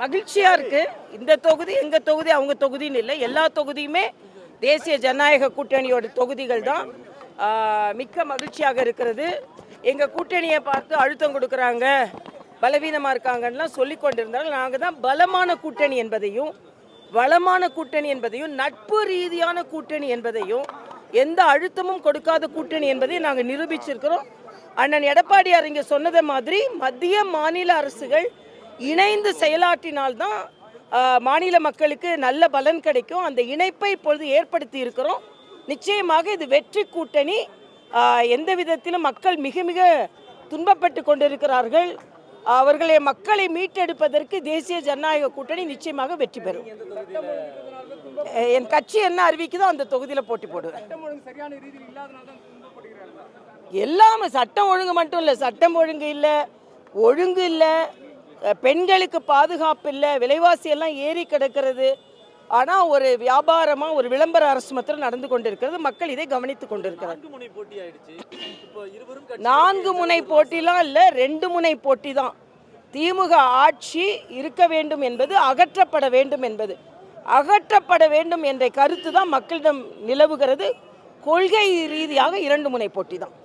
மகிழ்ச்சியாக இருக்குது. இந்த தொகுதி எங்கள் தொகுதி அவங்க தொகுதின்னு இல்லை, எல்லா தொகுதியுமே தேசிய ஜனநாயக கூட்டணியோட தொகுதிகள் தான். மிக்க மகிழ்ச்சியாக இருக்கிறது. எங்கள் கூட்டணியை பார்த்து அழுத்தம் கொடுக்குறாங்க, பலவீனமாக இருக்காங்கலாம் சொல்லி கொண்டிருந்தாலும் நாங்கள் தான் பலமான கூட்டணி என்பதையும் வளமான கூட்டணி என்பதையும் நட்பு ரீதியான கூட்டணி என்பதையும் எந்த அழுத்தமும் கொடுக்காத கூட்டணி என்பதையும் நாங்கள் நிரூபிச்சிருக்கிறோம். அண்ணன் எடப்பாடியார் இங்கே சொன்னதை மாதிரி மத்திய மாநில அரசுகள் இணைந்து செயலாற்றினால்தான் மாநில மக்களுக்கு நல்ல பலன் கிடைக்கும். அந்த இணைப்பை இப்பொழுது ஏற்படுத்தி இருக்கிறோம். நிச்சயமாக இது வெற்றி கூட்டணி. எந்த விதத்திலும் மக்கள் மிக மிக துன்பப்பட்டு கொண்டிருக்கிறார்கள். அவர்களை மக்களை மீட்டெடுப்பதற்கு தேசிய ஜனநாயக கூட்டணி நிச்சயமாக வெற்றி பெறும். என் கட்சி என்ன அறிவிக்குதோ அந்த தொகுதியில் போட்டி போடுவேன். எல்லாமே சட்டம் ஒழுங்கு மட்டும் இல்லை, சட்டம் ஒழுங்கு இல்லை, ஒழுங்கு இல்லை, பெண்களுக்கு பாதுகாப்பு இல்லை, விலைவாசி எல்லாம் ஏறி கிடக்கிறது. ஆனால் ஒரு வியாபாரமாக ஒரு விளம்பர அரசு மாத்திரம் நடந்து கொண்டிருக்கிறது. மக்கள் இதை கவனித்து கொண்டிருக்கிறார். 4 முனை போட்டிலாம் இல்லை, 2 முனை போட்டி தான். திமுக ஆட்சி இருக்க வேண்டும் என்பது, அகற்றப்பட வேண்டும் என்பது, அகற்றப்பட வேண்டும் என்ற கருத்து தான் மக்களிடம் நிலவுகிறது. கொள்கை ரீதியாக 2 முனை போட்டி தான்.